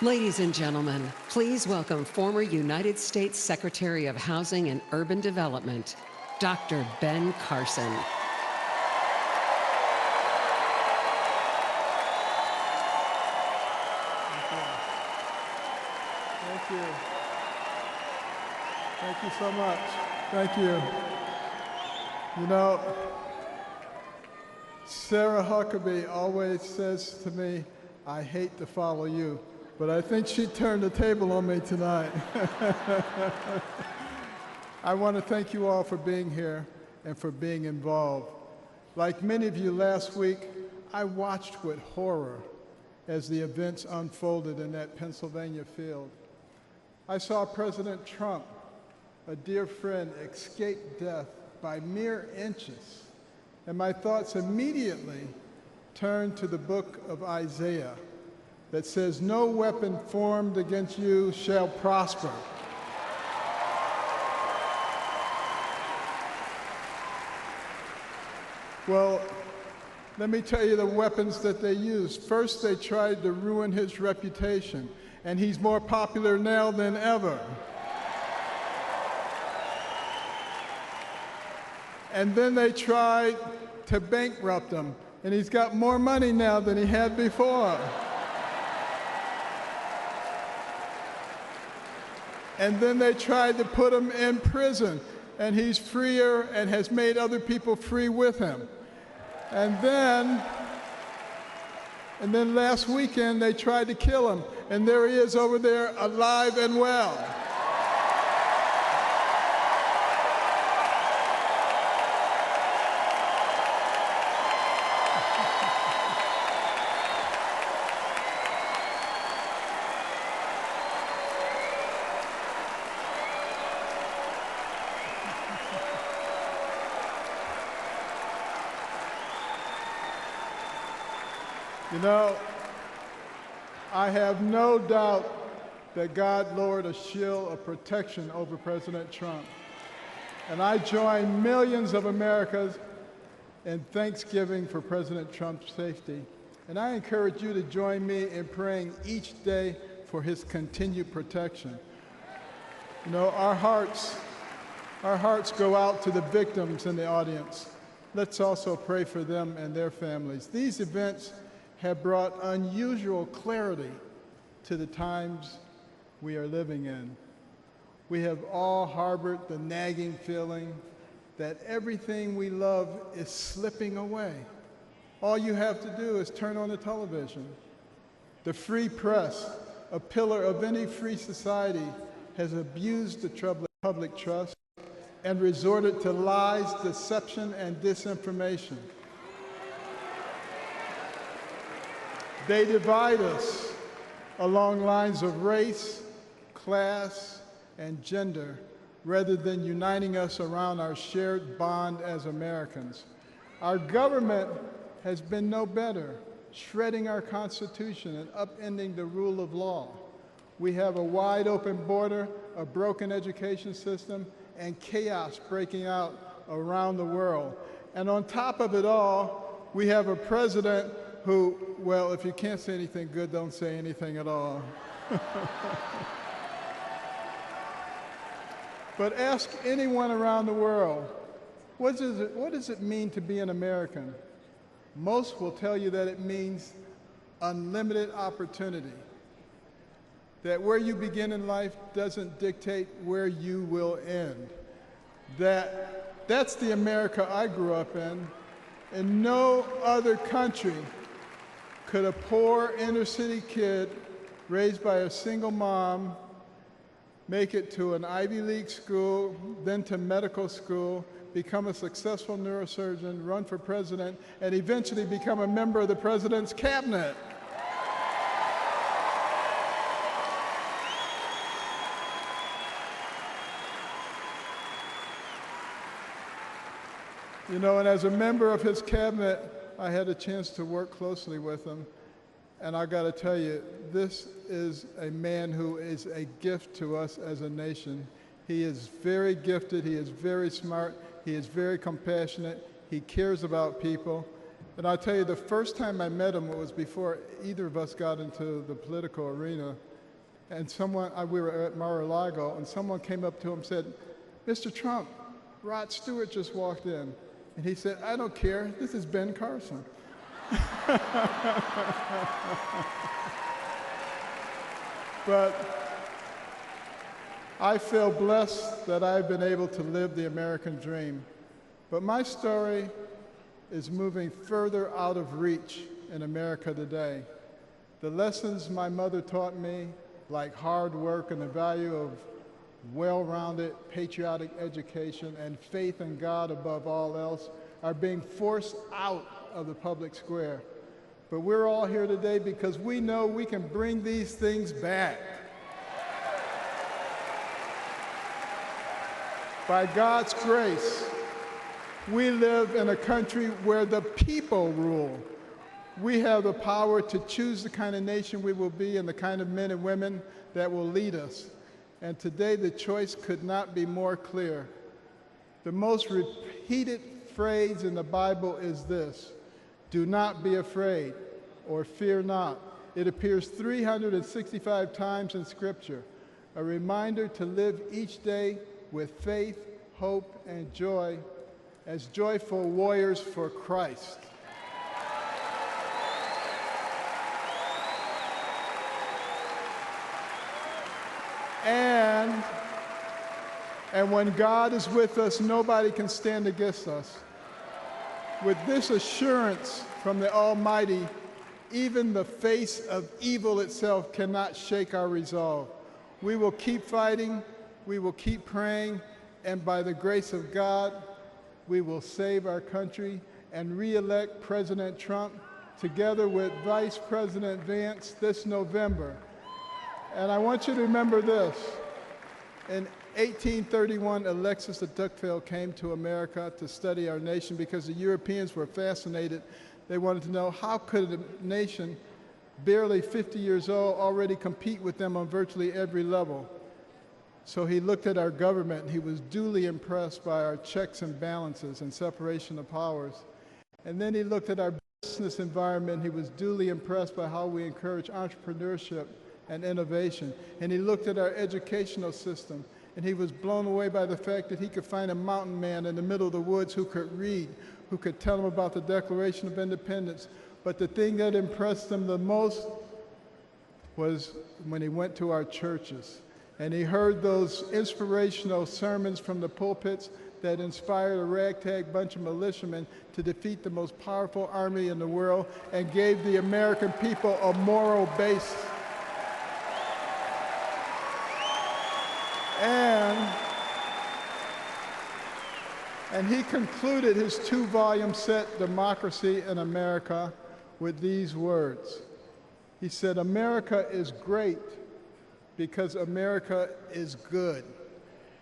Ladies and gentlemen, please welcome former United States Secretary of Housing and Urban Development, Dr. Ben Carson. Thank you. Thank you so much. Thank you. You know, Sarah Huckabee always says to me, I hate to follow you, but I think she turned the table on me tonight. I want to thank you all for being here and for being involved. Like many of you last week, I watched with horror as the events unfolded in that Pennsylvania field. I saw President Trump, a dear friend, escape death by mere inches, and my thoughts immediately turned to the book of Isaiah that says, "No weapon formed against you shall prosper." Well, let me tell you the weapons that they used. First, they tried to ruin his reputation, and he's more popular now than ever. And then they tried to bankrupt him, and he's got more money now than he had before. And then they tried to put him in prison, and he's freer and has made other people free with him. And then last weekend they tried to kill him, and there he is over there alive and well. You know, I have no doubt that God lowered a shield of protection over President Trump. And I join millions of Americans in thanksgiving for President Trump's safety. And I encourage you to join me in praying each day for his continued protection. You know, our hearts go out to the victims in the audience. Let's also pray for them and their families. These events have brought unusual clarity to the times we are living in. We have all harbored the nagging feeling that everything we love is slipping away. All you have to do is turn on the television. The free press, a pillar of any free society, has abused the public trust and resorted to lies, deception, and disinformation. They divide us along lines of race, class, and gender, rather than uniting us around our shared bond as Americans. Our government has been no better, shredding our Constitution and upending the rule of law. We have a wide open border, a broken education system, and chaos breaking out around the world. And on top of it all, we have a president who, well, if you can't say anything good, don't say anything at all. But ask anyone around the world, what does it mean to be an American? Most will tell you that it means unlimited opportunity, that where you begin in life doesn't dictate where you will end. That's the America I grew up in. In no other country could a poor inner-city kid raised by a single mom make it to an Ivy League school, then to medical school, become a successful neurosurgeon, run for president, and eventually become a member of the president's cabinet. You know, and as a member of his cabinet, I had a chance to work closely with him, and I got to tell you, this is a man who is a gift to us as a nation. He is very gifted, he is very smart, he is very compassionate, he cares about people. And I'll tell you, the first time I met him was before either of us got into the political arena, And we were at Mar-a-Lago, and someone came up to him and said, "Mr. Trump, Rod Stewart just walked in." And he said, "I don't care, this is Ben Carson." But I feel blessed that I've been able to live the American dream. But my story is moving further out of reach in America today. The lessons my mother taught me, like hard work and the value of well-rounded patriotic education and faith in God above all else, are being forced out of the public square. But we're all here today because we know we can bring these things back. By God's grace, we live in a country where the people rule. We have the power to choose the kind of nation we will be and the kind of men and women that will lead us. And today the choice could not be more clear. The most repeated phrase in the Bible is this: "Do not be afraid," or "fear not." It appears 365 times in Scripture, a reminder to live each day with faith, hope, and joy as joyful warriors for Christ. And when God is with us, nobody can stand against us. With this assurance from the Almighty, even the face of evil itself cannot shake our resolve. We will keep fighting, we will keep praying, and by the grace of God, we will save our country and re-elect President Trump together with Vice President Vance this November. And I want you to remember this. In 1831, Alexis de Tocqueville came to America to study our nation because the Europeans were fascinated. They wanted to know, how could a nation barely 50 years old already compete with them on virtually every level? So he looked at our government, and he was duly impressed by our checks and balances and separation of powers. And then he looked at our business environment, and he was duly impressed by how we encourage entrepreneurship and innovation. And he looked at our educational system, and he was blown away by the fact that he could find a mountain man in the middle of the woods who could read, who could tell him about the Declaration of Independence. But the thing that impressed him the most was when he went to our churches, and he heard those inspirational sermons from the pulpits that inspired a ragtag bunch of militiamen to defeat the most powerful army in the world and gave the American people a moral base. And he concluded his 2-volume set, Democracy in America, with these words. He said, "America is great because America is good.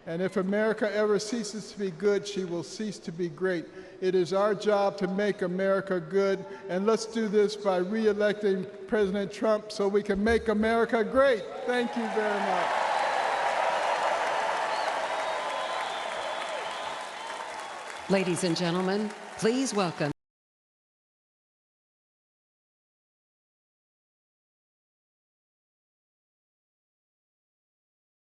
And if America ever ceases to be good, she will cease to be great. It is our job to make America good, and let's do this by re-electing President Trump so we can make America great." Thank you very much. Ladies and gentlemen, please welcome